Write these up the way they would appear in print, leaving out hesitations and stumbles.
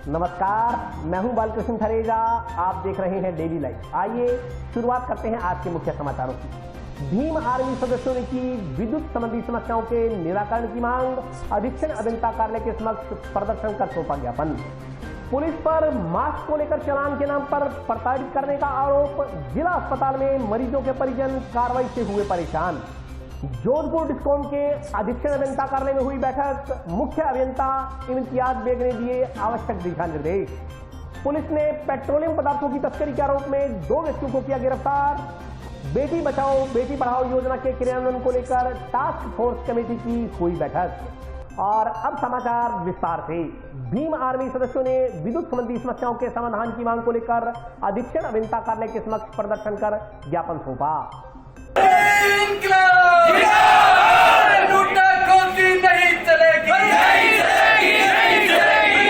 नमस्कार, मैं हूं बालकृष्ण थरेजा। आप देख रहे हैं डेली लाइफ। आइए शुरुआत करते हैं आज के मुख्य समाचारों की। भीम आर्मी सदस्यों ने की विद्युत संबंधी समस्याओं के निराकरण की मांग। अधीक्षण अभियंता कार्यालय के समक्ष प्रदर्शन कर सौंपा ज्ञापन। पुलिस पर मास्क को लेकर चालान के नाम पर प्रताड़ित करने का आरोप। जिला अस्पताल में मरीजों के परिजन कार्रवाई से हुए परेशान। जोधपुर डिस्कॉम के अधीक्षण अभियंता कार्यालय में हुई बैठक। मुख्य अभियंता इम्तियाज बेग ने दिए आवश्यक दिशा निर्देश। पुलिस ने पेट्रोलियम पदार्थों की तस्करी के आरोप में 2 व्यक्तियों को किया गिरफ्तार। बेटी बचाओ बेटी पढ़ाओ योजना के क्रियान्वयन को लेकर टास्क फोर्स कमेटी की हुई बैठक। और अब समाचार विस्तार से। भीम आर्मी सदस्यों ने विद्युत संबंधी समस्याओं के समाधान की मांग को लेकर अधीक्षण अभियंता कार्यालय के समक्ष प्रदर्शन कर ज्ञापन सौंपा। नहीं चलेगी, नहीं चलेगी, नहीं चलेगी,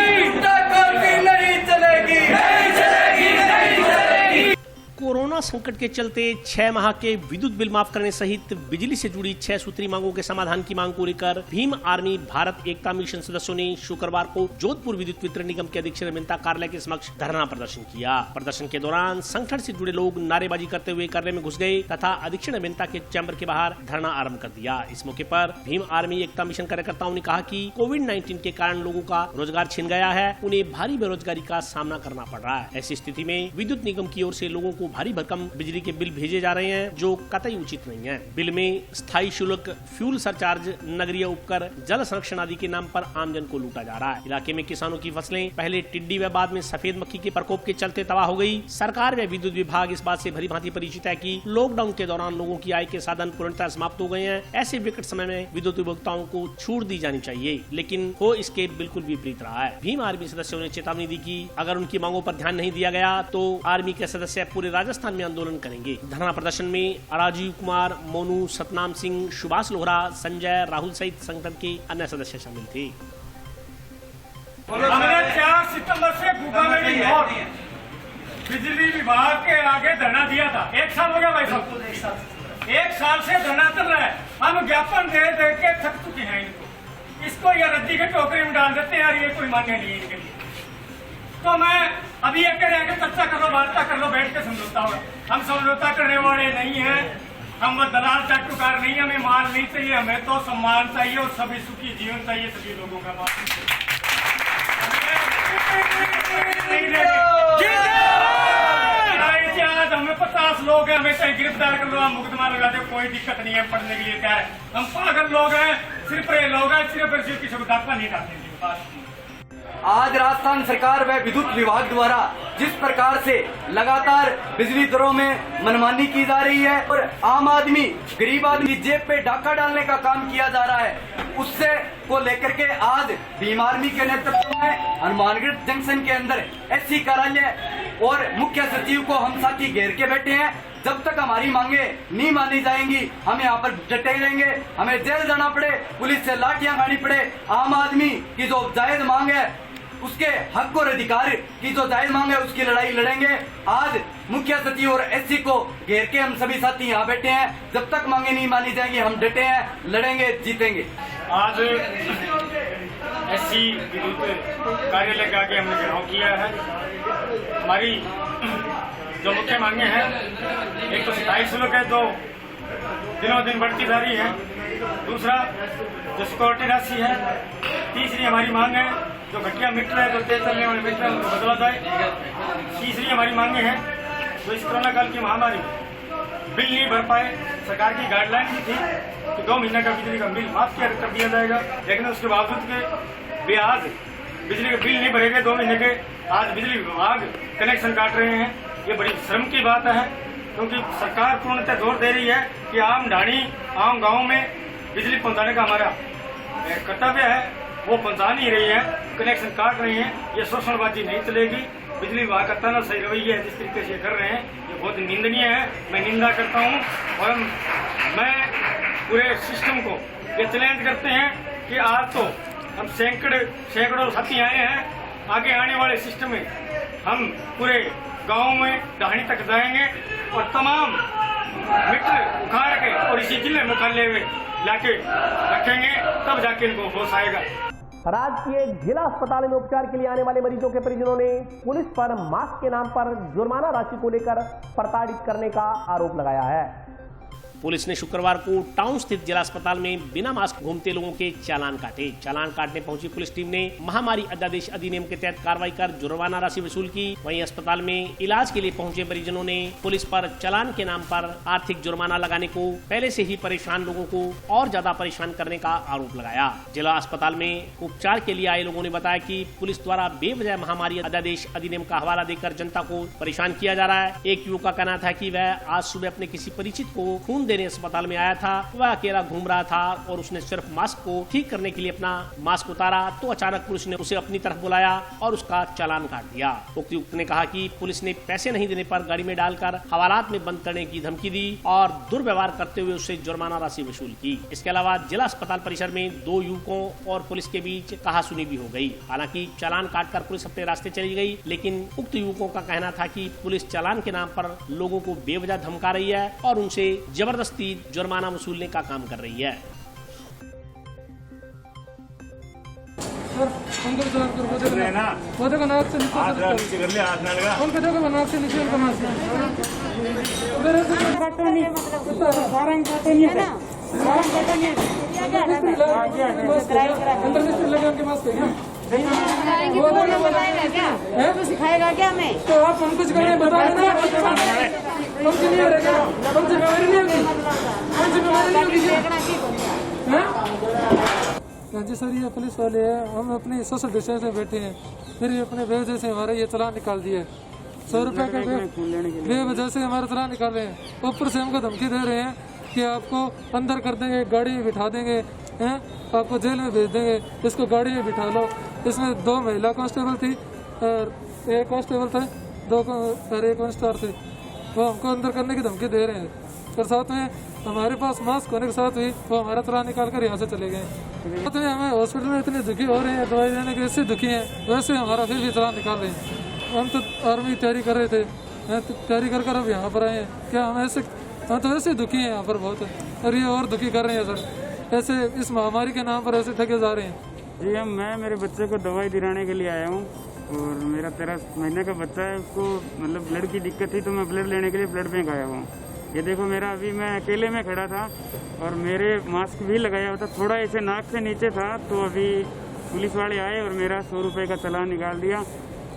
नहीं चलेगी, नहीं चलेगी, नहीं चलेगी। कोरोना संकट के चलते 6 माह के विद्युत बिल माफ करने सहित बिजली से जुड़ी 6 सूत्री मांगों के समाधान की मांग को लेकर भीम आर्मी भारत एकता मिशन सदस्यों ने शुक्रवार को जोधपुर विद्युत वितरण निगम के अधीक्षण अभियंता कार्यालय के समक्ष धरना प्रदर्शन किया। प्रदर्शन के दौरान संगठन से जुड़े लोग नारेबाजी करते हुए कार्यालय में घुस गए तथा अधीक्षण अभियंता के चैम्बर के बाहर धरना आरम्भ कर दिया। इस मौके पर भीम आर्मी एकता मिशन कार्यकर्ताओं ने कहा कि कोविड-19 के कारण लोगों का रोजगार छिन गया है, उन्हें भारी बेरोजगारी का सामना करना पड़ रहा है। ऐसी स्थिति में विद्युत निगम की ओर से लोगों को भारी भरकम बिजली के बिल भेजे जा रहे हैं जो कतई उचित नहीं है। बिल में स्थायी शुल्क, फ्यूल सरचार्ज, नगरीय उपकर, जल संरक्षण आदि के नाम पर आमजन को लूटा जा रहा है। इलाके में किसानों की फसलें पहले टिड्डी व बाद में सफेद मक्खी के प्रकोप के चलते तबाह हो गई। सरकार व विद्युत विभाग इस बात से भली भांति परिचित है कि लॉकडाउन के दौरान लोगों की आय के साधन पूर्णतः समाप्त हो गए हैं। ऐसे विकट समय में विद्युत उपभोक्ताओं को छूट दी जानी चाहिए, लेकिन हो इसके बिल्कुल विपरीत रहा है। भीम आर्मी सदस्यों ने चेतावनी दी कि अगर उनकी मांगों पर ध्यान नहीं दिया गया तो आर्मी के सदस्य पूरे राजस्थान में आंदोलन करेंगे। धरना प्रदर्शन में राजीव कुमार, मोनू, सतनाम सिंह, सुभाष लोहरा, संजय, राहुल सहित संगठन के अन्य सदस्य शामिल थे। हमने 4 सितंबर से गुगानरी और बिजली विभाग के आगे धरना दिया था। 1 साल हो गया भाई साहब, 1 साल से धरना चल रहा है। हम ज्ञापन दे दे के थक चुके हैं। इसको या रद्दी के टोकरी में डाल देते हैं यार, ये कोई मान्य नहीं है इनके लिए। तो मैं अभी ये कह रहे हैं कि चर्चा कर लो, वार्ता कर लो, बैठ के समझौता होगा। हम समझौता करने वाले नहीं हैं, हम दलाल चाटुकार नहीं, हमें माल नहीं चाहिए, हमें तो सम्मान चाहिए और सभी सुखी जीवन चाहिए सभी लोगों का। आज हमें 50 लोग हैं, हमें कहीं गिरफ्तार कर लो, हम मुकदमा लगा दे, कोई दिक्कत नहीं है, पढ़ने के लिए तैयार है। हम पागल लोग हैं, सिर्फ लोग हैं, सिर्फ की सुविधा नहीं डालते। आज राजस्थान सरकार व विद्युत विभाग द्वारा जिस प्रकार से लगातार बिजली दरों में मनमानी की जा रही है और आम आदमी, गरीब आदमी की जेब पे डाका डालने का काम किया जा रहा है, उससे को लेकर के आज भीम आर्मी के नेतृत्व में हनुमानगढ़ जंक्शन के अंदर एससी कार्यालय और मुख्य सचिव को हम साथी घेर के बैठे हैं। जब तक हमारी मांगे नहीं मानी जाएंगी हम यहाँ पर डटे रहेंगे। हमें जेल जाना पड़े, पुलिस से लाठियां खानी पड़े, आम आदमी की जो जायज मांग है उसके हक और अधिकार की जो जायज मांग है उसकी लड़ाई लड़ेंगे। आज मुख्य सचिव और एससी को घेर के हम सभी साथी यहाँ बैठे हैं। जब तक मांगे नहीं मानी जाएंगी हम डटे हैं, लड़ेंगे, जीतेंगे। आज एससी विद्युत कार्यालय के आगे हमने घेराव किया है। हमारी जो मुख्य मांगे हैं, एक तो स्थायी शुल्क है जो दिनों दिन बढ़ती जा रही है, दूसरा जो सिक्योरिटी राशि है, तीसरी हमारी मांग है जो घटिया मीटर है, जो तेज चलने वाले मीटर है उनको बदला जाए, तीसरी हमारी मांगे हैं जो इस कोरोना काल की महामारी बिल नहीं भर पाए। सरकार की गाइडलाइन भी थी कि 2 महीने का बिजली का बिल माफ कर दिया जाएगा, लेकिन उसके बावजूद के वे आज बिजली के बिल नहीं भरेंगे 2 महीने के। आज बिजली विभाग कनेक्शन काट रहे हैं। ये बड़ी शर्म की बात है, क्योंकि सरकार पूर्णतः जोर दे रही है कि आम ढाणी, आम गाँव में बिजली पहुंचाने का हमारा कर्तव्य है, वो पहुंचा नहीं रही है, कनेक्शन काट रही है। ये शोषणबाजी नहीं चलेगी। बिजली विभाग का तानाशाही रवैया है जिस तरीके से कर रहे हैं, ये बहुत निंदनीय है। मैं निंदा करता हूँ और मैं पूरे सिस्टम को ये चैलेंज करते हैं कि आज तो हम सैकड़ों साथी आए हैं, आगे आने वाले सिस्टम में हम पूरे गाँव में ढाणी तक जाएंगे और तमाम मीटर उखाड़ के और इसी जिले मुख्यालय में लाके रखेंगे, तब जाके इनको होश आएगा। राजकीय जिला अस्पताल में उपचार के लिए आने वाले मरीजों के परिजनों ने पुलिस पर मास्क के नाम पर जुर्माना राशि को लेकर प्रताड़ित करने का आरोप लगाया है। पुलिस ने शुक्रवार को टाउन स्थित जिला अस्पताल में बिना मास्क घूमते लोगों के चालान काटे। चालान काटने पहुंची पुलिस टीम ने महामारी अध्यादेश अधिनियम के तहत कार्रवाई कर जुर्माना राशि वसूल की। वहीं अस्पताल में इलाज के लिए पहुंचे परिजनों ने पुलिस पर चालान के नाम पर आर्थिक जुर्माना लगाने को पहले से ही परेशान लोगों को और ज्यादा परेशान करने का आरोप लगाया। जिला अस्पताल में उपचार के लिए आए लोगों ने बताया कि पुलिस द्वारा बेवजह महामारी अध्यादेश अधिनियम का हवाला देकर जनता को परेशान किया जा रहा है। एक युवक का कहना था कि वह आज सुबह अपने किसी परिचित को खून देने अस्पताल में आया था। वह अकेला घूम रहा था और उसने सिर्फ मास्क को ठीक करने के लिए अपना मास्क उतारा तो अचानक पुलिस ने उसे अपनी तरफ बुलाया और उसका चालान काट दिया। उक्त युवक ने कहा कि पुलिस ने पैसे नहीं देने पर गाड़ी में डालकर हवालात में बंद करने की धमकी दी और दुर्व्यवहार करते हुए उससे जुर्माना राशि वसूल की। इसके अलावा जिला अस्पताल परिसर में 2 युवकों और पुलिस के बीच कहासुनी भी हो गई। हालांकि चालान काटकर पुलिस अपने रास्ते चली गई, लेकिन उक्त युवकों का कहना था कि पुलिस चालान के नाम पर लोगों को बेवजह धमका रही है और उनसे जबरदस्ती जुर्माना वसूलने का काम कर रही है। सिखाएगा क्या हमें? तो आप हम कुछ करें बताओ ना। जी सर, ये पुलिस वाले हैं, हम अपने सोशल डिस्टेंस में बैठे हैं, फिर ये अपने बेवजह से हमारा ये चालान निकाल दिए। 100 रुपए का बेवजह से हमारा चालान निकाल रहे हैं। ऊपर से हमको धमकी दे रहे हैं कि आपको अंदर कर देंगे, गाड़ी में बिठा देंगे, हैं आपको जेल में भेज देंगे, इसको गाड़ी में बिठा लो। इसमें 2 महिला कांस्टेबल थी और 1 कांस्टेबल थे, 2 और 1 कांस्टेबल थे। वो हमको अंदर करने की धमकी दे रहे हैं और साथ में हमारे पास मास्क होने के साथ ही वो हमारा चालान निकाल कर यहाँ से चले गए। साथ में हमें हॉस्पिटल में इतने दुखी हो रहे हैं, दवाई देने के ऐसे दुखी हैं, वैसे हमारा फिर भी चालान निकाल रहे हैं। हम तो आर्मी तैयारी कर रहे थे, तैयारी कर अब यहाँ पर आए हैं। क्या हम ऐसे, हम तो वैसे दुखी हैं यहाँ पर बहुत, और ये और दुखी कर रहे हैं सर। ऐसे इस महामारी के नाम पर ऐसे ठगे जा रहे हैं। जी मैं मेरे बच्चे को दवाई दिलाने के लिए आया हूँ और मेरा 13 महीने का बच्चा है, उसको मतलब ब्लड की दिक्कत थी तो मैं ब्लड लेने के लिए ब्लड बैंक आया हूँ। ये देखो मेरा, अभी मैं अकेले में खड़ा था और मेरे मास्क भी लगाया हुआ था, थोड़ा ऐसे नाक से नीचे था, तो अभी पुलिस वाले आए और मेरा 100 रुपये का चालान निकाल दिया।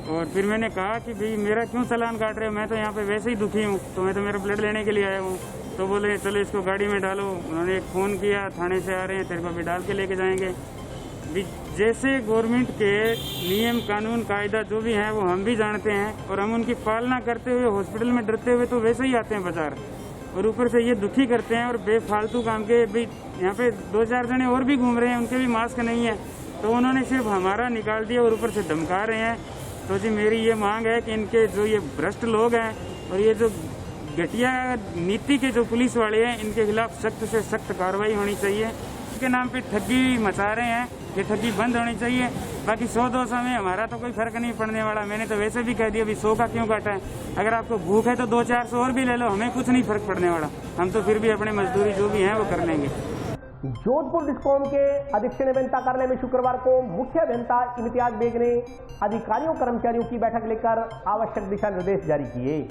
और फिर मैंने कहा कि भाई मेरा क्यों चालान काट रहे हो, मैं तो यहाँ पे वैसे ही दुखी हूँ, तो मैं तो मेरा ब्लड लेने के लिए आया हूँ। तो बोले चलो इसको गाड़ी में डालो। उन्होंने एक फ़ोन किया, थाने से आ रहे हैं, तेरे को भी डाल के लेके जाएंगे। जैसे गवर्नमेंट के नियम कानून कायदा जो भी हैं वो हम भी जानते हैं और हम उनकी पालना करते हुए हॉस्पिटल में डरते हुए तो वैसे ही आते हैं बाजार, और ऊपर से ये दुखी करते हैं और बेफालतू काम के। भाई यहाँ पे 2-4 जने और भी घूम रहे हैं, उनके भी मास्क नहीं है, तो उन्होंने सिर्फ हमारा निकाल दिया और ऊपर से धमका रहे हैं। तो जी मेरी ये मांग है कि इनके जो ये भ्रष्ट लोग हैं और ये जो घटिया नीति के जो पुलिस वाले हैं, इनके खिलाफ सख्त से सख्त कार्रवाई होनी चाहिए। इसके नाम पे ठगी मचा रहे हैं, ये ठगी बंद होनी चाहिए। बाकी 100-200 में हमारा तो कोई फर्क नहीं पड़ने वाला। मैंने तो वैसे भी कह दिया अभी 100 का क्यों काटा है, अगर आपको भूख है तो 200-400 और भी ले लो, हमें कुछ नहीं फर्क पड़ने वाला। हम तो फिर भी अपने मजदूरी जो भी है वो कर लेंगे। जोधपुर डिस्कॉम के अधीक्षण अभियंता कार्यालय में शुक्रवार को मुख्य अभियंता इम्तियाज बेग ने अधिकारियों कर्मचारियों की बैठक लेकर आवश्यक दिशा निर्देश जारी किए।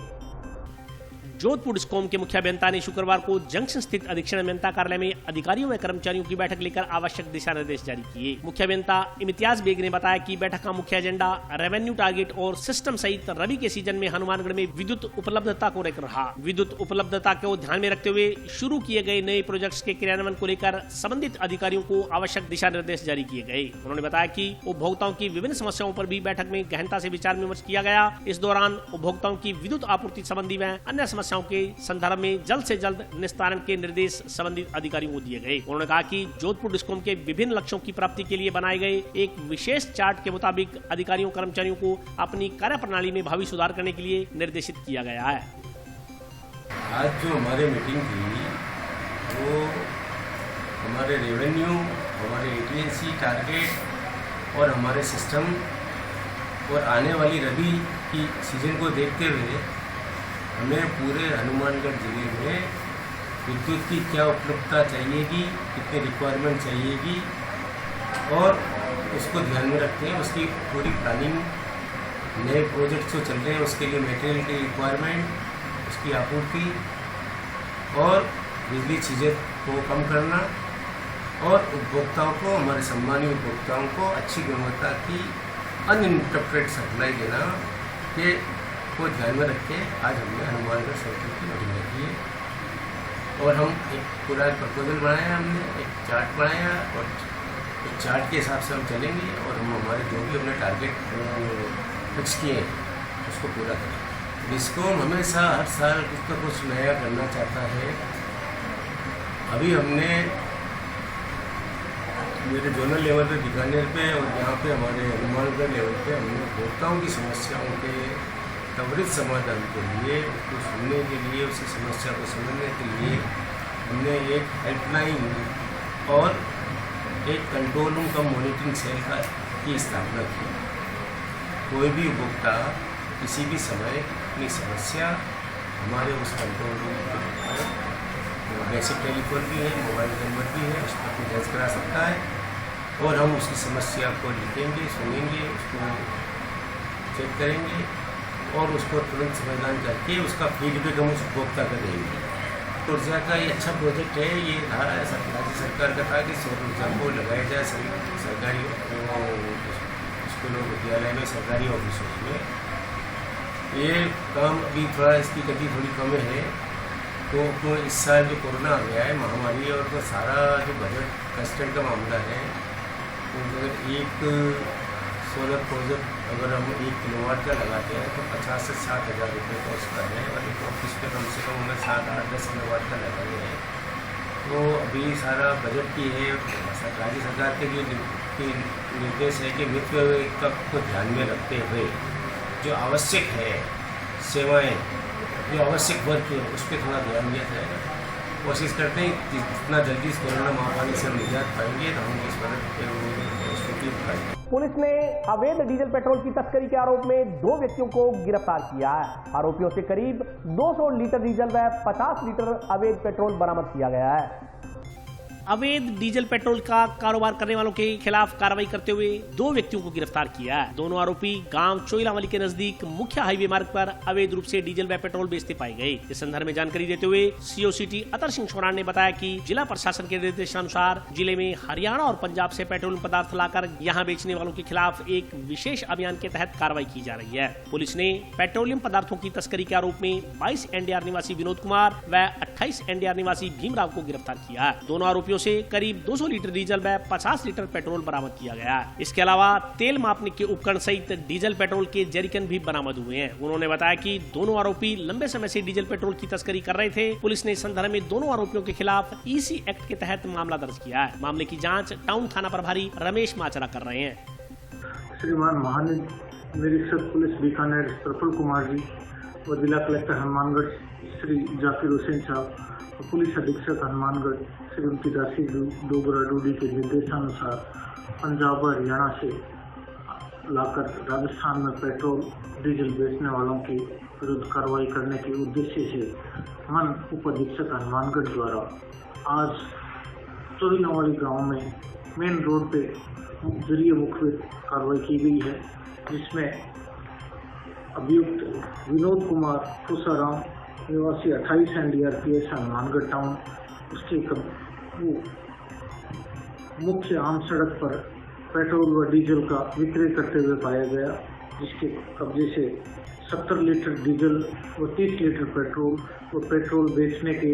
जोधपुर डिस्कॉम के मुख्य अभियंता ने शुक्रवार को जंक्शन स्थित अधीक्षण अभियंता कार्यालय में अधिकारियों व कर्मचारियों की बैठक लेकर आवश्यक दिशा निर्देश जारी किए। मुख्य अभियंता इम्तियाज बेग ने बताया कि बैठक का मुख्य एजेंडा रेवेन्यू टारगेट और सिस्टम सहित रबी के सीजन में हनुमानगढ़ में विद्युत उपलब्धता को लेकर रहा। विद्युत उपलब्धता को ध्यान में रखते हुए शुरू किए गए नए प्रोजेक्ट्स के क्रियान्वयन को लेकर संबंधित अधिकारियों को आवश्यक दिशा निर्देश जारी किए गए। उन्होंने बताया कि उपभोक्ताओं की विभिन्न समस्याओं पर भी बैठक में गहनता से विचार विमर्श किया गया। इस दौरान उपभोक्ताओं की विद्युत आपूर्ति संबंधी व अन्य समस्याओं के संदर्भ में जल्द से जल्द निस्तारण के निर्देश संबंधित अधिकारियों को दिए गए। उन्होंने कहा कि जोधपुर डिस्कॉम के विभिन्न लक्ष्यों की प्राप्ति के लिए बनाए गए एक विशेष चार्ट के मुताबिक अधिकारियों कर्मचारियों को अपनी कार्य प्रणाली में भावी सुधार करने के लिए निर्देशित किया गया है। आज जो हमारी मीटिंग थी वो हमारे रेवेन्यू, हमारे एटीएनसी टारगेट और हमारे सिस्टम और आने वाली रबी की सीजन को देखते हुए हमें पूरे हनुमानगढ़ जिले में विद्युत की क्या उपलब्धता चाहिएगी, कितनी रिक्वायरमेंट चाहिएगी और उसको ध्यान में रखते हैं, उसकी पूरी प्लानिंग, नए प्रोजेक्ट जो चल रहे हैं उसके लिए मटेरियल की रिक्वायरमेंट, उसकी आपूर्ति और बिजली चीज़ें को कम करना और उपभोक्ताओं को, हमारे सम्मानीय उपभोक्ताओं को अच्छी गुणवत्ता की अनइंटरप्टेड सप्लाई देना के को ध्यान में रख के आज हमने हनुमानगढ़ सर्किल की मीटिंग रखी है और हम एक पूरा प्रपोजल बनाया, हमने एक चार्ट बनाया और उस चार्ट के हिसाब से हम चलेंगे और हम हमारे जो भी हमने टारगेट फिक्स किए हैं उसको पूरा करें। डिस्कॉम हमेशा हर साल कुछ ना कुछ नया करना चाहता है। अभी हमने मेरे जोनल लेवल पे बीकानेर पे और यहाँ पे हमारे हनुमानगढ़ लेवल पे हमने उपभोक्ताओं की समस्याओं के त्वरित समाधान के लिए, उसको सुनने के लिए, उसकी समस्या को समझने के लिए हमने एक हेल्पलाइन और एक कंट्रोल रूम का मॉनिटरिंग सेल की स्थापना की। कोई भी उपभोक्ता किसी भी समय अपनी समस्या हमारे उस कंट्रोल रूम पर, बेसिक टेलीफोन भी है, मोबाइल नंबर भी है, उस पर दर्ज करा सकता है और हम उसकी समस्या को लिखेंगे, सुनेंगे, उसको चेक करेंगे और उसको तुरंत समाधान करके उसका फीडबैक हम उस उपभोक्ता को देंगे। ऊर्जा का ये अच्छा प्रोजेक्ट है। ये था राज्य सरकार का था कि सौर ऊर्जा को लगाया जाए सरकारी स्कूलों, विद्यालय में, सरकारी ऑफिसों में। ये काम अभी थोड़ा, इसकी गति थोड़ी कम है तो इस साल जो कोरोना आ गया है महामारी और तो सारा जो बजट कंस्टेंट का मामला है, तो अगर एक सोलर प्रोजेक्ट अगर हम 1 किलोवाट का लगाते हैं तो 50 से 60,000 रुपये का उसका है और एक ऑफिस पे कम से कम हमें 7-8-10 किलोवाट का लगाने हैं। तो अभी सारा बजट की है, राज्य सरकार के जो निर्देश है कि मित्र को ध्यान में रखते हुए जो आवश्यक है सेवाएँ, जो आवश्यक वर्क है उस पर थोड़ा ध्यान दिया जाएगा। कोशिश करते हैं जितना जल्दी इस कोरोना महामारी से हम निजात पाएंगे तो हम इस पर स्थिति उठाएंगे। पुलिस ने अवैध डीजल पेट्रोल की तस्करी के आरोप में 2 व्यक्तियों को गिरफ्तार किया है। आरोपियों से करीब 200 लीटर डीजल व 50 लीटर अवैध पेट्रोल बरामद किया गया है। अवैध डीजल पेट्रोल का कारोबार करने वालों के खिलाफ कार्रवाई करते हुए 2 व्यक्तियों को गिरफ्तार किया है। दोनों आरोपी गांव चोइलावाली के नजदीक मुख्य हाईवे मार्ग पर अवैध रूप से डीजल व पेट्रोल बेचते पाए गए। इस संदर्भ में जानकारी देते हुए सीओ सिटी अतर सिंह सोनार ने बताया कि जिला प्रशासन के निर्देशानुसार जिले में हरियाणा और पंजाब से पेट्रोलियम पदार्थ लाकर यहां बेचने वालों के खिलाफ एक विशेष अभियान के तहत कार्रवाई की जा रही है। पुलिस ने पेट्रोलियम पदार्थों की तस्करी के आरोप में 22 एनडीआर निवासी विनोद कुमार व 28 एनडीआर निवासी भीमराव को गिरफ्तार किया है। दोनों आरोपियों से करीब 200 लीटर डीजल व 50 लीटर पेट्रोल बरामद किया गया है। इसके अलावा तेल मापने के उपकरण सहित डीजल पेट्रोल के जरिकन भी बरामद हुए हैं। उन्होंने बताया कि दोनों आरोपी लंबे समय से डीजल पेट्रोल की तस्करी कर रहे थे। पुलिस ने इस संदर्भ में दोनों आरोपियों के खिलाफ ईसी एक्ट के तहत मामला दर्ज किया है। मामले की जांच टाउन थाना प्रभारी रमेश माचरा कर रहे हैं। श्रीमान महानिरीक्षक पुलिस बीकानेर प्रफुल्ल कुमार जी व जिला कलेक्टर हनुमानगढ़ श्री जाकिर हुसैन साहब, पुलिस अधीक्षक हनुमानगढ़ श्रीमती दासी डोगरा डूडी के निर्देशानुसार पंजाब और हरियाणा से लाकर राजस्थान में पेट्रोल डीजल बेचने वालों के विरुद्ध कार्रवाई करने के उद्देश्य से मन उप अधीक्षक हनुमानगढ़ द्वारा आज चोइलावाली गांव में मेन रोड पे जरिए मुखबिर कार्रवाई की गई है, जिसमें अभियुक्त विनोद कुमार फुसाराम निवासी 28 एनडीआरपीएस हनुमानगढ़ टाउन, उसके वो मुख्य आम सड़क पर पेट्रोल व डीजल का विक्रय करते हुए पाया गया, जिसके कब्जे से 70 लीटर डीजल व 30 लीटर पेट्रोल व पेट्रोल बेचने के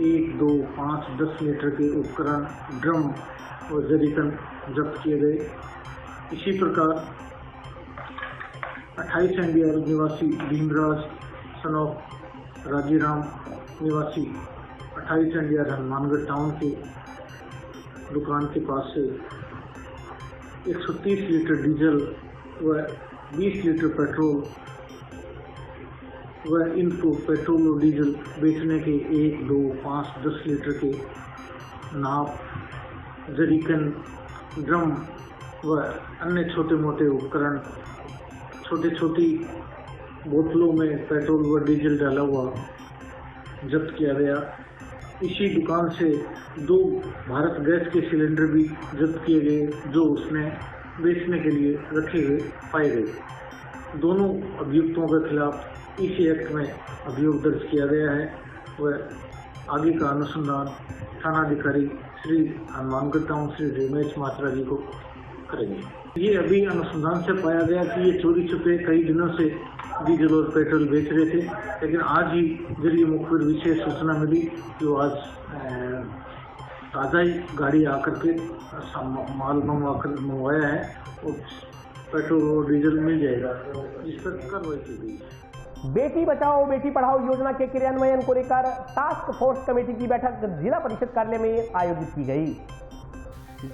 1, 2, 5, 10 लीटर के उपकरण, ड्रम व जरीकन जब्त किए गए। इसी प्रकार 28 एनडीआर निवासी भीमराज सन ऑफ राजीराम निवासी 28 एनडीआर हनुमानगढ़ टाउन के दुकान के पास से 130 लीटर डीजल व 20 लीटर पेट्रोल व इनको पेट्रोल और डीजल बेचने के 1, 2, 5, 10 लीटर के नाप, जरीकन, ड्रम व अन्य छोटे मोटे उपकरण, छोटी छोटी बोतलों में पेट्रोल व डीजल डाला हुआ जब्त किया गया। इसी दुकान से 2 भारत गैस के सिलेंडर भी जब्त किए गए, जो उसने बेचने के लिए रखे हुए पाए गए। दोनों अभियुक्तों के खिलाफ इसी एक्ट में अभियोग दर्ज किया गया है। वह आगे का अनुसंधान थानाधिकारी श्री हनुमानगढ़ टाउन श्री रमेश मात्रा जी को करेंगे। ये अभी अनुसंधान से पाया गया कि ये चोरी छुपे कई दिनों से डीजल और पेट्रोल बेच रहे थे, लेकिन आज ही जरिए मुखबिर विशेष सूचना मिली कि वो आज ताज़ा ही गाड़ी आकर के माल मंगवाया है और पेट्रोल और डीजल मिल जाएगा, जिस पर कार्रवाई की गई। बेटी बचाओ बेटी पढ़ाओ योजना के क्रियान्वयन को लेकर टास्क फोर्स कमेटी की बैठक जिला परिषद कार्यालय में आयोजित की गई।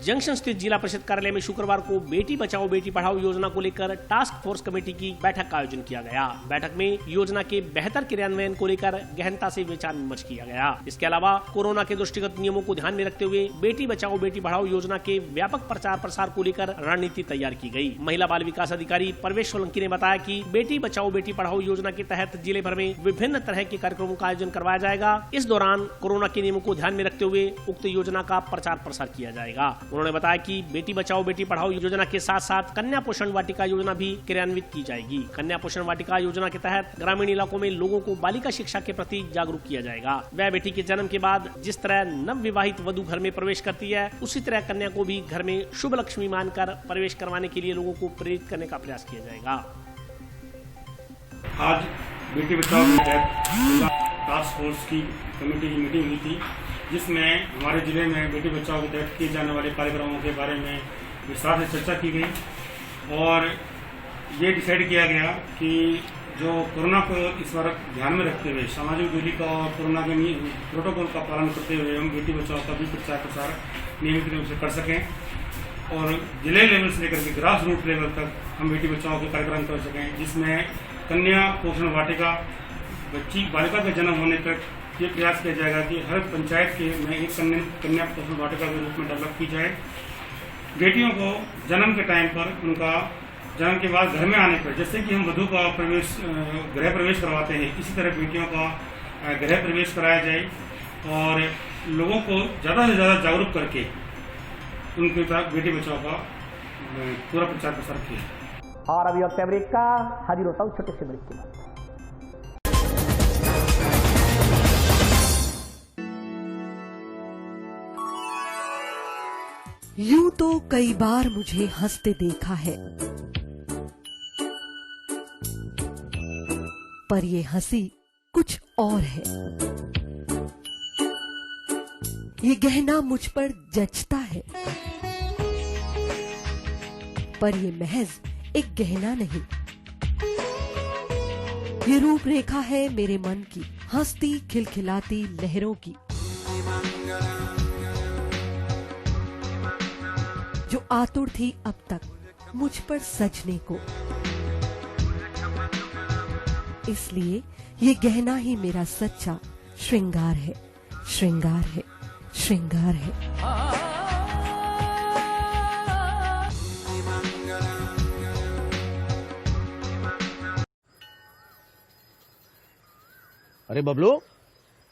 जंक्शन स्थित जिला परिषद कार्यालय में शुक्रवार को बेटी बचाओ बेटी पढ़ाओ योजना को लेकर टास्क फोर्स कमेटी की बैठक का आयोजन किया गया। बैठक में योजना के बेहतर क्रियान्वयन को लेकर गहनता से विचार विमर्श किया गया। इसके अलावा कोरोना के दृष्टिगत नियमों को ध्यान में रखते हुए बेटी बचाओ बेटी पढ़ाओ योजना के व्यापक प्रचार प्रसार को लेकर रणनीति तैयार की गई। महिला बाल विकास अधिकारी परवेश सोलंकी ने बताया कि बेटी बचाओ बेटी पढ़ाओ योजना के तहत जिले भर में विभिन्न तरह के कार्यक्रमों का आयोजन करवाया जाएगा। इस दौरान कोरोना के नियमों को ध्यान में रखते हुए उक्त योजना का प्रचार प्रसार किया जाएगा। उन्होंने बताया कि बेटी बचाओ बेटी पढ़ाओ योजना के साथ साथ कन्या पोषण वाटिका योजना भी क्रियान्वित की जाएगी। कन्या पोषण वाटिका योजना के तहत ग्रामीण इलाकों में लोगों को बालिका शिक्षा के प्रति जागरूक किया जाएगा। वह बेटी के जन्म के बाद जिस तरह नव विवाहित वधु घर में प्रवेश करती है, उसी तरह कन्या को भी घर में शुभ लक्ष्मी मानकर प्रवेश करवाने के लिए लोगों को प्रेरित करने का प्रयास किया जाएगा। आज बेटी बचाओ के तहत टास्क फोर्स की कमेटी की मीटिंग हुई थी, जिसमें हमारे जिले में बेटी बचाओ के तहत किए जाने वाले कार्यक्रमों के बारे में विस्तार से चर्चा की गई और ये डिसाइड किया गया कि जो कोरोना को इस बार ध्यान में रखते हुए सामाजिक दूरी का और कोरोना के प्रोटोकॉल का पालन करते हुए हम बेटी बचाओ का भी प्रचार प्रसार नियमित रूप से कर सकें और जिले लेवल से लेकर के ग्रास रूट लेवल तक हम बेटी बचाओ के कार्यक्रम कर सकें, जिसमें कन्या पोषण वाटिका बच्ची बालिका का जन्म होने तक ये प्रयास किया जाएगा कि हर पंचायत के में एक कन्या पोषण वाटिका के रूप में डेवलप की जाए। बेटियों को जन्म के टाइम पर उनका जन्म के बाद घर में आने पर, जैसे कि हम वधु का प्रवेश गृह प्रवेश करवाते हैं, इसी तरह बेटियों का गृह प्रवेश कराया जाए और लोगों को ज़्यादा से ज़्यादा जागरूक करके उनके साथ बेटी बचाओ का पूरा प्रचार प्रसार किया। और अभी वक्त ब्रेक का, हाजिर होता हूँ छोटे से ब्रेक के बाद। यूं तो कई बार मुझे हंसते देखा है, पर ये हंसी कुछ और है। ये गहना मुझ पर जचता है, पर ये महज एक गहना नहीं, ये रूपरेखा है मेरे मन की, हंसती खिलखिलाती लहरों की, जो आतुर थी अब तक मुझ पर सजने को। इसलिए ये गहना ही मेरा सच्चा श्रृंगार है, श्रृंगार है, श्रृंगार है। अरे बबलू,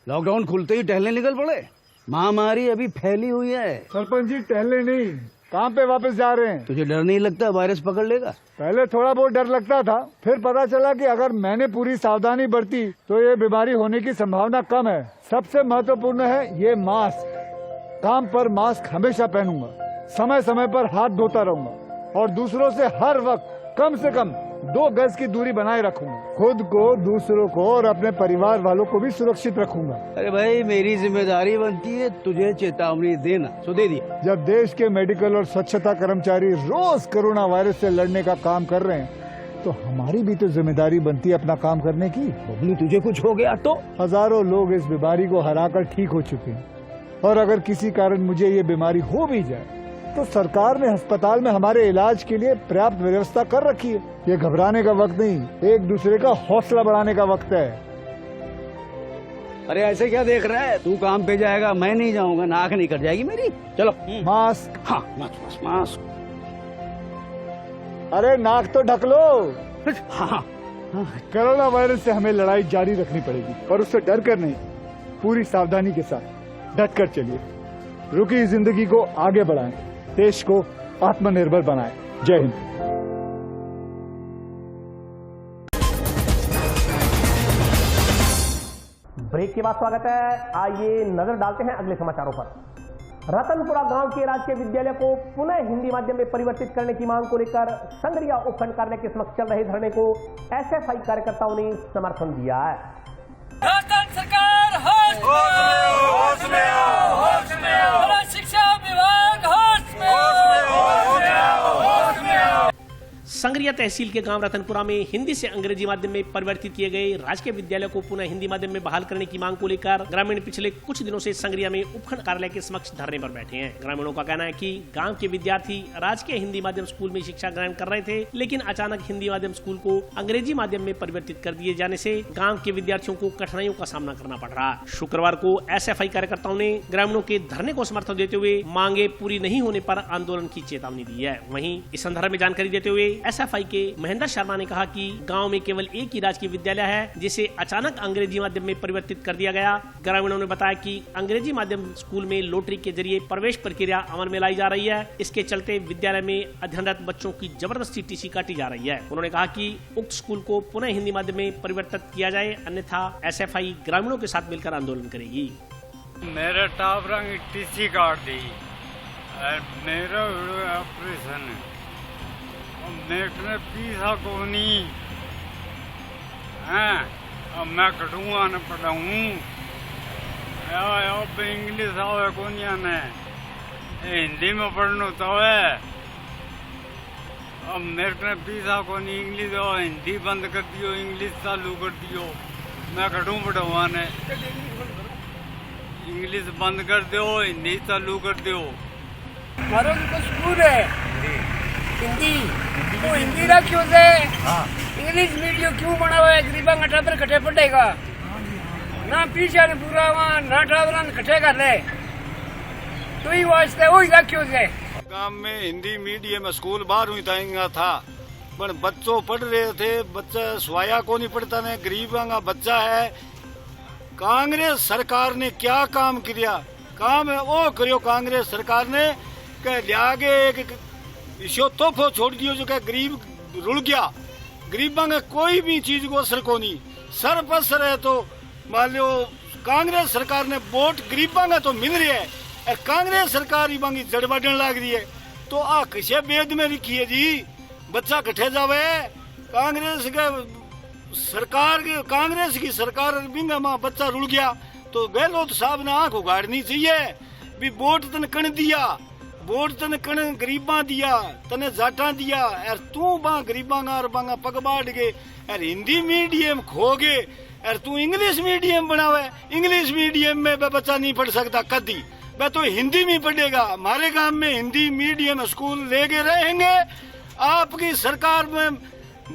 लॉकडाउन खुलते ही टहलने निकल पड़े। महामारी अभी फैली हुई है। सरपंच जी टहलने नहीं, काम पे वापस जा रहे हैं। तुझे डर नहीं लगता वायरस पकड़ लेगा? पहले थोड़ा बहुत डर लगता था, फिर पता चला कि अगर मैंने पूरी सावधानी बरती तो ये बीमारी होने की संभावना कम है। सबसे महत्वपूर्ण है ये मास्क। काम पर मास्क हमेशा पहनूंगा, समय समय पर हाथ धोता रहूंगा और दूसरों से हर वक्त कम से कम 2 गज की दूरी बनाए रखूंगा। खुद को, दूसरों को और अपने परिवार वालों को भी सुरक्षित रखूंगा। अरे भाई, मेरी जिम्मेदारी बनती है तुझे चेतावनी देना, सो दे दिया। जब देश के मेडिकल और स्वच्छता कर्मचारी रोज कोरोना वायरस से लड़ने का काम कर रहे हैं, तो हमारी भी तो जिम्मेदारी बनती है अपना काम करने की। बबलू, तुझे कुछ हो गया तो? हजारों लोग इस बीमारी को हराकर ठीक हो चुके हैं और अगर किसी कारण मुझे ये बीमारी हो भी जाए तो सरकार ने अस्पताल में हमारे इलाज के लिए पर्याप्त व्यवस्था कर रखी है। ये घबराने का वक्त नहीं, एक दूसरे का हौसला बढ़ाने का वक्त है। अरे ऐसे क्या देख रहा है? तू काम पे जाएगा, मैं नहीं जाऊंगा, नाक नहीं कट जाएगी मेरी। चलो मास्क। हाँ, मास्क मास्क। अरे नाक तो ढक लो। हाँ। कोरोना वायरस से हमें लड़ाई जारी रखनी पड़ेगी, पर उससे डर कर नहीं, पूरी सावधानी के साथ डट कर चलिए। रुकी जिंदगी को आगे बढ़ाएं, देश को आत्मनिर्भर बनाएं। जय हिंद। ब्रेक के बाद स्वागत है। आइए नजर डालते हैं अगले समाचारों पर। रतनपुरा गांव के राजकीय विद्यालय को पुनः हिंदी माध्यम में परिवर्तित करने की मांग को लेकर संगरिया उपखंड कार्यालय के समक्ष चल रहे धरने को एसएफआई कार्यकर्ताओं ने समर्थन दिया है। राजस्थान सरकार होश में आओ, होश में आओ, शिक्षा विभाग होश में आओ। संगरिया तहसील के गांव रतनपुरा में हिंदी से अंग्रेजी माध्यम में परिवर्तित किए गए राजकीय विद्यालय को पुनः हिंदी माध्यम में बहाल करने की मांग को लेकर ग्रामीण पिछले कुछ दिनों से संगरिया में उपखंड कार्यालय के समक्ष धरने पर बैठे हैं। ग्रामीणों का कहना है कि गांव के विद्यार्थी राजकीय हिंदी माध्यम स्कूल में शिक्षा ग्रहण कर रहे थे, लेकिन अचानक हिंदी माध्यम स्कूल को अंग्रेजी माध्यम में परिवर्तित कर दिए जाने से गाँव के विद्यार्थियों को कठिनाइयों का सामना करना पड़ रहा है। शुक्रवार को एसएफआई कार्यकर्ताओं ने ग्रामीणों के धरने को समर्थन देते हुए मांगे पूरी नहीं होने पर आंदोलन की चेतावनी दी है। वहीं इस संदर्भ में जानकारी देते हुए एसएफआई के महेंद्र शर्मा ने कहा कि गांव में केवल एक ही राजकीय विद्यालय है जिसे अचानक अंग्रेजी माध्यम में परिवर्तित कर दिया गया। ग्रामीणों ने बताया कि अंग्रेजी माध्यम स्कूल में लॉटरी के जरिए प्रवेश प्रक्रिया अमल में लाई जा रही है। इसके चलते विद्यालय में अध्ययनरत बच्चों की जबरदस्ती टीसी काटी जा रही है। उन्होंने कहा कि उक्त स्कूल को पुनः हिंदी माध्यम में परिवर्तित किया जाए, अन्यथा एसएफआई ग्रामीणों के साथ मिलकर आंदोलन करेगी। मेरे टावरा की टीसी काट दी, मेरा ऑपरेशन मेरे पीसा को नहीं है, अब मैं कटूंगा न पढ़ाऊँ, अब इंग्लिश आवे को नहीं आने, हिंदी में पढ़ना तो है। अब मेरे को पीसा को नहीं, इंग्लिश और हिंदी बंद कर दियो, इंग्लिश चालू कर दियो, मैं कटूँ पढ़वाने, इंग्लिश बंद कर दो, हिंदी चालू कर दो। हमारा तो स्कूल है हिंदी, तो हिंदी रखियो से इंग्लिश मीडियम क्यों बना हुआ है? गरीबा का टाबर कटे पड़ेगा ना, पीछे न पूरा वहाँ ना टाबर कटे कर ले, तो ही वास्ते वही रखियो से। गांव में हिंदी मीडियम स्कूल 12वीं तक था, पर बच्चों पढ़ रहे थे, बच्चा स्वाया को नहीं पढ़ता ने, गरीबा का बच्चा है। कांग्रेस सरकार ने क्या काम किया? काम है वो करियो कांग्रेस सरकार ने, लियागे एक तोहफो छोड़ दियो जो क्या गरीब रुल गया। गरीबा का कोई भी चीज को असर को नहीं, सर पर सर है। तो मान लो कांग्रेस सरकार ने वोट गरीबा का तो मिल रही है, और कांग्रेस सरकार ही बांगी जड़ बढ़ने लग रही है। तो आ किसे वेद में लिखी है जी बच्चा कटे जावे? कांग्रेस के सरकार के, कांग्रेस की सरकार बिंगा माँ बच्चा रुल गया तो गहलोत साहब ने आंख उगाड़नी चाहिए भी वोट तन कण दिया, वोट तन कण गरीबा दिया, तने जाटा दिया, और तू बा गरीबा और बांगा पग बाढ़ गए, और हिंदी मीडियम खो गए, और तू इंग्लिश मीडियम बनावे। इंग्लिश मीडियम में बच्चा नहीं पढ़ सकता कदी, वह तो हिंदी में पढ़ेगा। हमारे गांव में हिंदी मीडियम स्कूल लेके रहेंगे। आपकी सरकार में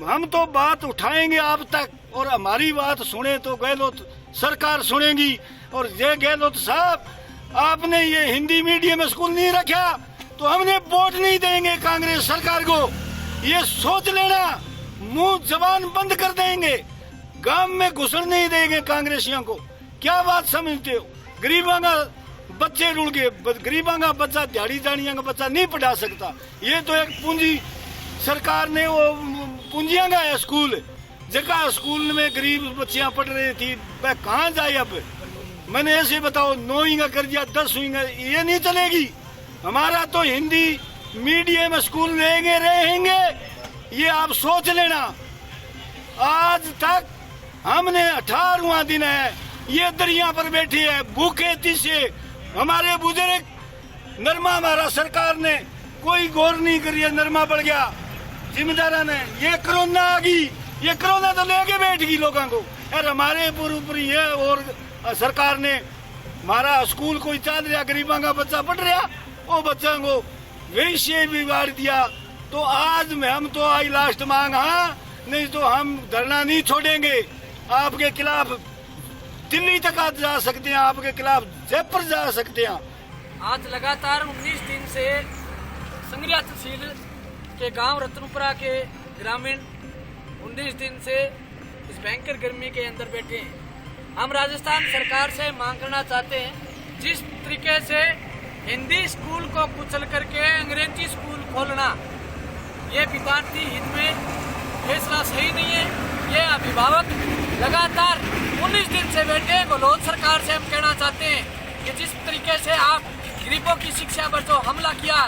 हम तो बात उठाएंगे आप तक, और हमारी बात सुने तो गहलोत सरकार सुनेगी। और ये गहलोत साहब, आपने ये हिंदी मीडियम स्कूल नहीं रखा तो हमने वोट नहीं देंगे कांग्रेस सरकार को, ये सोच लेना। मुंह जबान बंद कर देंगे, गांव में घुसने नहीं देंगे कांग्रेसियों को। क्या बात समझते हो? गरीबा का बच्चे रुल गए, गरीबा का बच्चा दिहाड़ी जानिया का बच्चा नहीं पढ़ा सकता। ये तो एक पूंजी सरकार ने वो पूंजिया का है स्कूल, जगह स्कूल में गरीब बच्चियां पढ़ रही थी, वह कहाँ जाए? अब मैंने ऐसे बताओ 9वीं का कर दिया, 10वीं का, ये नहीं चलेगी। हमारा तो हिंदी मीडियम स्कूल लेंगे रहेंगे, ये आप सोच लेना। आज तक हमने 18वां दिन है, ये दरिया पर बैठे है भूखे तीसे। हमारे बुजुर्ग नरमा हमारा सरकार ने कोई गौर नहीं करी है, नरमा बढ़ गया जिम्मेदारा ने। ये कोरोना आ गई, ये कोरोना तो लेके बैठ गई लोगों को, और हमारे ऊपर ये और सरकार ने हमारा स्कूल कोई चाल रहा, गरीबा का बच्चा पढ़ रहा, वो बच्चा को वैसे बिगाड़ दिया। तो आज में हम तो आई लास्ट मांग, हाँ नहीं तो हम धरना नहीं छोड़ेंगे। आपके खिलाफ दिल्ली तक आज जा सकते हैं, आपके खिलाफ जयपुर जा सकते हैं। आज लगातार 19 दिन से संगरिया तहसील के गांव रतनपुरा के ग्रामीण 19 दिन से इस भयंकर गर्मी के अंदर बैठे हैं। हम राजस्थान सरकार से मांग करना चाहते हैं, जिस तरीके से हिंदी स्कूल को कुचल करके अंग्रेजी स्कूल खोलना, ये विद्यार्थी हित में फैसला सही नहीं है। ये अभिभावक लगातार 19 दिन से बैठे हैं। गहलोत सरकार से हम कहना चाहते हैं कि जिस तरीके से आप गरीबों की शिक्षा पर जो हमला किया,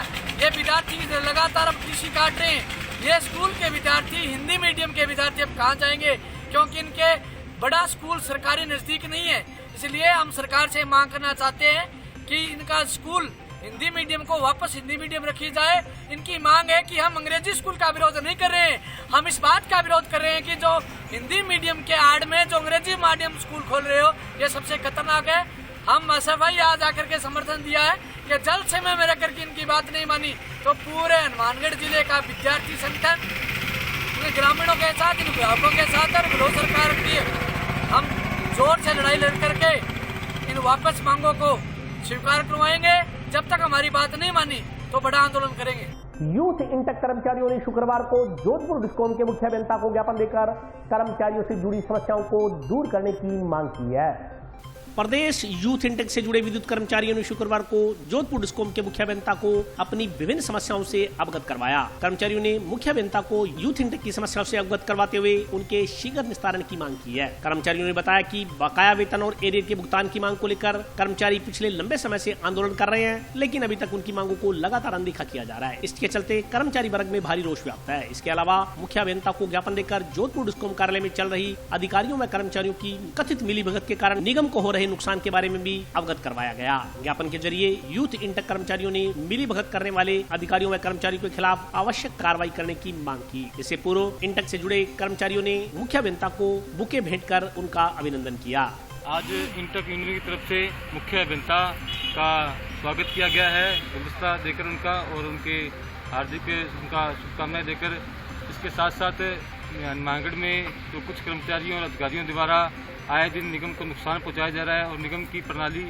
ये विद्यार्थी लगातार अब कृषि काट रहे हैं। ये स्कूल के विद्यार्थी, हिंदी मीडियम के विद्यार्थी अब कहाँ जाएंगे, क्योंकि इनके बड़ा स्कूल सरकारी नजदीक नहीं है। इसलिए हम सरकार से मांग करना चाहते हैं कि इनका स्कूल हिंदी मीडियम को वापस हिंदी मीडियम रखी जाए। इनकी मांग है कि हम अंग्रेजी स्कूल का विरोध नहीं कर रहे हैं, हम इस बात का विरोध कर रहे हैं कि जो हिंदी मीडियम के आड़ में जो अंग्रेजी मीडियम स्कूल खोल रहे हो, ये सबसे खतरनाक है। हम एसएफआई आज आकर के समर्थन दिया है कि जल्द समय में रखकर के इनकी बात नहीं मानी तो पूरे हनुमानगढ़ जिले का विद्यार्थी संगठन ग्रामीणों के साथ, इन अभिभावकों के साथ और गहलोत सरकार की हम जोर से लड़ाई लड़ करके इन वापस मांगों को स्वीकार करवाएंगे। जब तक हमारी बात नहीं मानी तो बड़ा आंदोलन करेंगे। यूथ इंटक कर्मचारियों ने शुक्रवार को जोधपुर डिस्कॉम के मुख्य अभियंता को ज्ञापन देकर कर्मचारियों से जुड़ी समस्याओं को दूर करने की मांग की है। प्रदेश यूथ इंटेक से जुड़े विद्युत कर्मचारियों ने शुक्रवार को जोधपुर डिस्कॉम के मुख्य अभियंता को अपनी विभिन्न समस्याओं से अवगत करवाया। कर्मचारियों ने मुख्य अभियंता को यूथ इंटेक की समस्याओं से अवगत करवाते हुए उनके शीघ्र निस्तारण की मांग की है। कर्मचारियों ने बताया कि बकाया वेतन और एरियर के भुगतान की मांग को लेकर कर्मचारी पिछले लंबे समय से आंदोलन कर रहे हैं, लेकिन अभी तक उनकी मांगों को लगातार अनदेखा किया जा रहा है। इसके चलते कर्मचारी वर्ग में भारी रोष व्याप्त है। इसके अलावा मुख्य अभियंता को ज्ञापन देकर जोधपुर डिस्कॉम कार्यालय में चल रही अधिकारियों व कर्मचारियों की कथित मिलीभगत के कारण निगम को हो रहे नुकसान के बारे में भी अवगत करवाया गया। ज्ञापन के जरिए यूथ इंटक कर्मचारियों ने मिली भगत करने वाले अधिकारियों व कर्मचारियों के खिलाफ आवश्यक कार्रवाई करने की मांग की। इससे पूर्व इंटक से जुड़े कर्मचारियों ने मुख्य अभियंता को बुके भेंट कर उनका अभिनंदन किया। आज इंटक यूनियन की तरफ से मुख्य अभियंता का स्वागत किया गया है, व्यवस्था देकर उनका और उनके हार्दिक उनका शुभकामनाएं देकर। इसके साथ साथ हनुमानगढ़ में जो कुछ कर्मचारियों और अधिकारियों द्वारा आए दिन निगम को नुकसान पहुंचाया जा रहा है और निगम की प्रणाली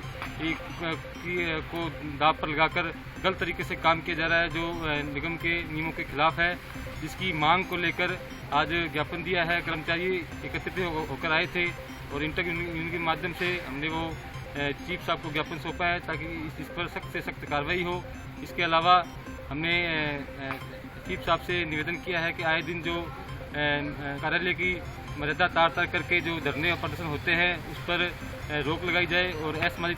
को दांव पर लगाकर गलत तरीके से काम किया जा रहा है, जो निगम के नियमों के खिलाफ है, जिसकी मांग को लेकर आज ज्ञापन दिया है। कर्मचारी एकत्रित होकर आए थे और इंटक यूनियन के माध्यम से हमने वो चीफ साहब को ज्ञापन सौंपा है ताकि इस पर सख्त से सख्त कार्रवाई हो। इसके अलावा हमने चीफ साहब से निवेदन किया है कि आए दिन जो कार्यालय की मर्यादा तार तार करके जो धरने और प्रदर्शन होते हैं उस पर रोक लगाई जाए और असमाजिक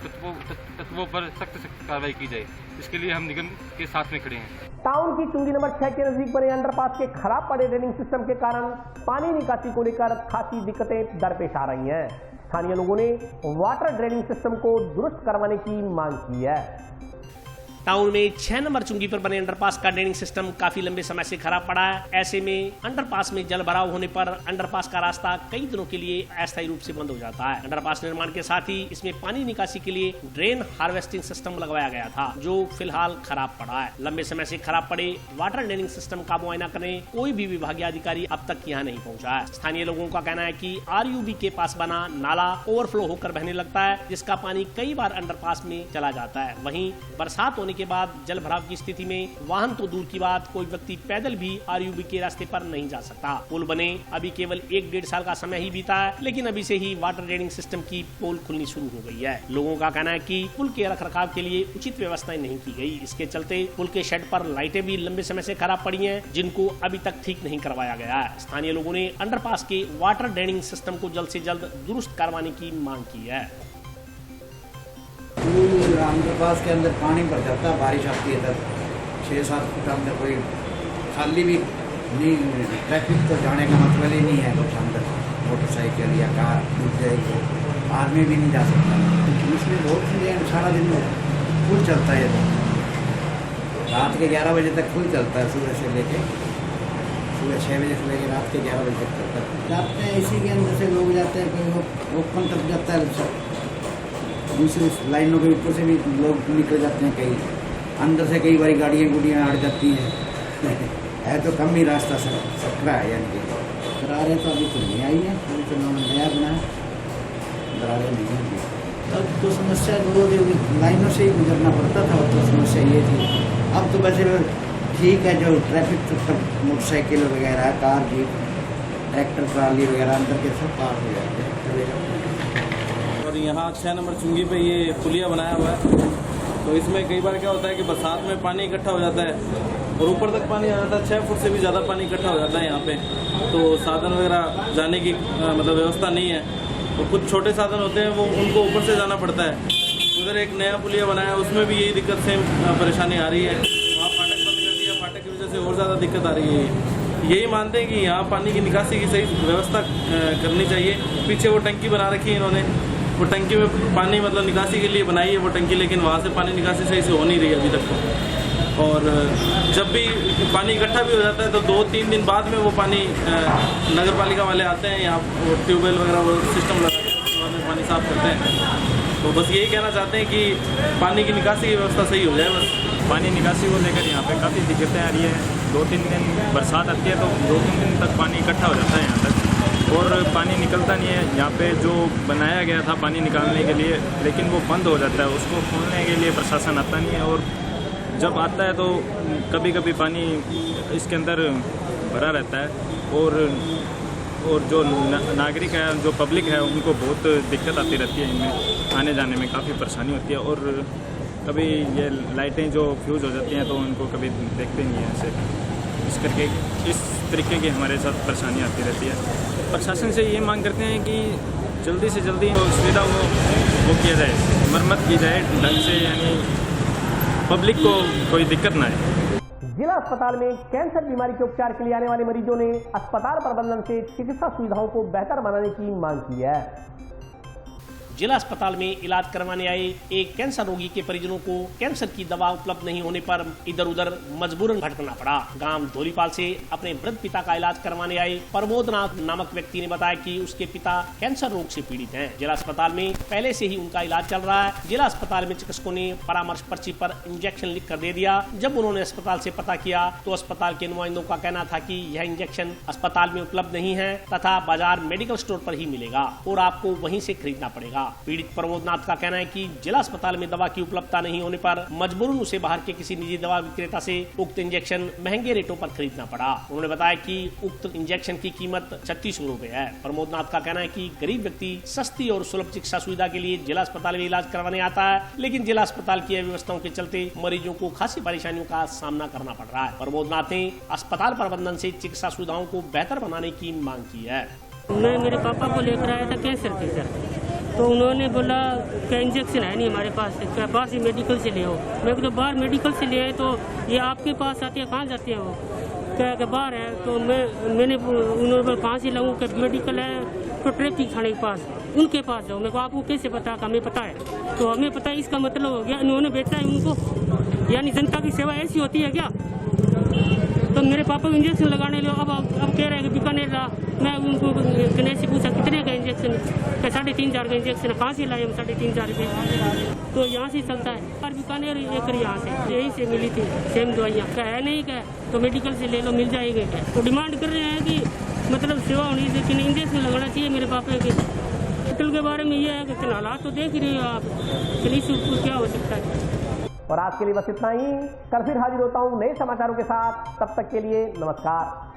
तत्वों पर सख्त कार्रवाई की जाए। इसके लिए हम निगम के साथ में खड़े हैं। टाउन की चुंगी नंबर 6 के नजदीक बने अंडरपास के खराब पड़े ड्रेनिंग सिस्टम के कारण पानी निकासी को लेकर खासी दिक्कतें दरपेश आ रही हैं। स्थानीय लोगों ने वाटर ड्रेनिंग सिस्टम को दुरुस्त करवाने की मांग की है। टाउन में 6 नंबर चुंगी पर बने अंडरपास का ड्रेनिंग सिस्टम काफी लंबे समय से खराब पड़ा है। ऐसे में अंडरपास में जल भराव होने पर अंडरपास का रास्ता कई दिनों के लिए अस्थायी रूप से बंद हो जाता है। अंडरपास निर्माण के साथ ही इसमें पानी निकासी के लिए ड्रेन हार्वेस्टिंग सिस्टम लगवाया गया था, जो फिलहाल खराब पड़ा है। लंबे समय से खराब पड़े वाटर ड्रेनिंग सिस्टम का मुआयना करने कोई भी विभागीय अधिकारी अब तक यहाँ नहीं पहुँचा है। स्थानीय लोगों का कहना है कि RUB के पास बना नाला ओवरफ्लो होकर बहने लगता है, जिसका पानी कई बार अंडरपास में चला जाता है। वहीं बरसात होने के बाद जल भराव की स्थिति में वाहन तो दूर की बात, कोई व्यक्ति पैदल भी RUB के रास्ते पर नहीं जा सकता। पुल बने अभी केवल 1-1.5 साल का समय ही बीता है, लेकिन अभी से ही वाटर ड्रेनिंग सिस्टम की पोल खुलनी शुरू हो गई है। लोगों का कहना है कि पुल के रखरखाव के लिए उचित व्यवस्थाएं नहीं की गई। इसके चलते पुल के शेड पर लाइटें भी लंबे समय से खराब पड़ी हैं, जिनको अभी तक ठीक नहीं करवाया गया है। स्थानीय लोगों ने अंडरपास के वाटर ड्रेनिंग सिस्टम को जल्द से जल्द दुरुस्त करवाने की मांग की है। अंडरपास के अंदर पानी भर जाता है, बारिश आती है तब 6-7 फुट अंदर कोई खाली भी नहीं, ट्रैफिक तो जाने का मतलब ही नहीं है। कुछ अंदर मोटरसाइकिल या कार डूब जाएगी, आदमी भी नहीं जा सकता। इसमें बहुत सी सारा दिन फुल चलता है, तो रात के 11 बजे तक फुल चलता है। सुबह से लेके सुबह 6 बजे से लेकर रात के 11 बजे तक चलता है। जाते हैं इसी के अंदर से लोग जाते हैं, कोई ओपन तक जाता है, दूसरी लाइनों के ऊपर से भी लोग निकल जाते हैं, कई अंदर से कई बारी गुड़ियाँ अड़ जाती हैं। है तो कम ही रास्ता सकरा है, यानी कि दरारें तो अभी तो नहीं आई है, अभी तो नया बना है, दरारें नहीं होंगी। तब तो समस्या रोज लाइनों से ही गुजरना पड़ता था, तो समस्या ये थी। अब तो वैसे ठीक है, जो ट्रैफिक तो मोटरसाइकिल वगैरह, कार, जीप, ट्रैक्टर, ट्राली वगैरह अंदर के सब पार हो जाते हैं, चलेगा। और यहाँ 6 नंबर चुंगी पे ये पुलिया बनाया हुआ है, तो इसमें कई बार क्या होता है कि बरसात में पानी इकट्ठा हो जाता है, और ऊपर तक पानी आ जाता है, 6 फुट से भी ज़्यादा पानी इकट्ठा हो जाता है यहाँ पे। तो साधन वगैरह जाने की मतलब व्यवस्था नहीं है। तो कुछ छोटे साधन होते हैं वो उनको ऊपर से जाना पड़ता है। उधर एक नया पुलिया बनाया है, उसमें भी यही दिक्कत से परेशानी आ रही है। वहाँ फाटक बंद कर दिया, फाटक की वजह से और ज़्यादा दिक्कत आ रही है। यही मानते हैं कि यहाँ पानी की निकासी की सही व्यवस्था करनी चाहिए। पीछे वो टंकी बना रखी है इन्होंने, वो टंकी में पानी मतलब निकासी के लिए बनाई है वो टंकी, लेकिन वहाँ से पानी निकासी सही से हो नहीं रही अभी तक तो। और जब भी पानी इकट्ठा भी हो जाता है तो 2-3 दिन बाद में वो पानी नगर पालिका वाले आते हैं, यहाँ वो ट्यूबवेल वगैरह वो सिस्टम लगा के उसके बाद में पानी साफ करते हैं। तो बस यही कहना चाहते हैं कि पानी की निकासी की व्यवस्था सही हो जाए। बस पानी निकासी को लेकर यहाँ पे काफ़ी दिक्कतें आ रही है। 2-3 दिन बरसात आती है तो 2-3 दिन तक पानी इकट्ठा हो जाता है यहाँ तक, और पानी निकलता नहीं है। यहाँ पे जो बनाया गया था पानी निकालने के लिए, लेकिन वो बंद हो जाता है, उसको खोलने के लिए प्रशासन आता नहीं है। और जब आता है तो कभी कभी पानी इसके अंदर भरा रहता है, और जो नागरिक है, जो पब्लिक है, उनको बहुत दिक्कत आती रहती है। इनमें आने जाने में काफ़ी परेशानी होती है। और कभी ये लाइटें जो फ्यूज़ हो जाती हैं तो उनको कभी देखते नहीं हैं ऐसे। इस करके इस तरीके की हमारे साथ परेशानी आती रहती है। प्रशासन से ये मांग करते हैं कि जल्दी से जल्दी सुविधा वो किया जाए, मरम्मत की जाए ढंग से, यानी पब्लिक को कोई दिक्कत ना आए। जिला अस्पताल में कैंसर बीमारी के उपचार के लिए आने वाले मरीजों ने अस्पताल प्रबंधन से चिकित्सा सुविधाओं को बेहतर बनाने की मांग की है। जिला अस्पताल में इलाज करवाने आए एक कैंसर रोगी के परिजनों को कैंसर की दवा उपलब्ध नहीं होने पर इधर उधर मजबूरन भटकना पड़ा। गांव धोलीपाल से अपने वृद्ध पिता का इलाज करवाने आए प्रमोदनाथ नामक व्यक्ति ने बताया कि उसके पिता कैंसर रोग से पीड़ित हैं। जिला अस्पताल में पहले से ही उनका इलाज चल रहा है। जिला अस्पताल में चिकित्सकों ने परामर्श पर्ची पर इंजेक्शन लिख कर दे दिया। जब उन्होंने अस्पताल से पता किया तो अस्पताल के नुमाइंदों का कहना था कि यह इंजेक्शन अस्पताल में उपलब्ध नहीं है तथा बाजार मेडिकल स्टोर पर ही मिलेगा और आपको वहीं से खरीदना पड़ेगा। पीड़ित प्रमोदनाथ का कहना है कि जिला अस्पताल में दवा की उपलब्धता नहीं होने पर मजबूरन उसे बाहर के किसी निजी दवा विक्रेता से उक्त इंजेक्शन महंगे रेटों पर खरीदना पड़ा। उन्होंने बताया कि उक्त इंजेक्शन की कीमत 3600 रुपए है। प्रमोदनाथ का कहना है कि गरीब व्यक्ति सस्ती और सुलभ चिकित्सा सुविधा के लिए जिला अस्पताल में इलाज करवाने आता है, लेकिन जिला अस्पताल की व्यवस्थाओं के चलते मरीजों को खासी परेशानियों का सामना करना पड़ रहा है। प्रमोदनाथ ने अस्पताल प्रबंधन से चिकित्सा सुविधाओं को बेहतर बनाने की मांग की है। मैं मेरे पापा को लेकर आया था कैंसर के सर, तो उन्होंने बोला कि इंजेक्शन है नहीं हमारे पास, क्या पास ही मेडिकल से ले आओ। मैं तो बाहर मेडिकल से ले आए तो ये आपके पास आते हैं, कहाँ जाते हैं वो, क्या बाहर है। तो मैंने उन्होंने कहाँ से लाऊँ, कि मेडिकल है तो ट्रैफिक थाने के पास, उनके पास जाओ। मेरे को आपको कैसे पता, हमें पता है। तो हमें पता है, इसका मतलब हो गया इन्होंने बेचा है उनको, यानी जनता की सेवा ऐसी होती है क्या। तो मेरे पापा को इंजेक्शन लगाने लो, अब कह रहे हैं कि बीकानेर ला। मैं उनको गणेश से पूछा कितने का इंजेक्शन, क्या 3,500 का इंजेक्शन है, कहाँ से लाए हम 3,500 रुपये। तो यहाँ से चलता है और बीकानेर एक यहाँ से यहीं से मिली थी सेम दवाइयाँ, क्या है नहीं क्या, तो मेडिकल से ले लो मिल जाएगा क्या। तो डिमांड कर रहे हैं कि मतलब सेवा होनी चाहिए, कि इंजेक्शन लगाना चाहिए मेरे पापा के। हॉस्पिटल के बारे में ये है कि हालात तो देख ही रहे हो आप, कि क्या हो सकता है। और आज के लिए बस इतना ही। कल फिर हाजिर होता हूं नए समाचारों के साथ, तब तक के लिए नमस्कार।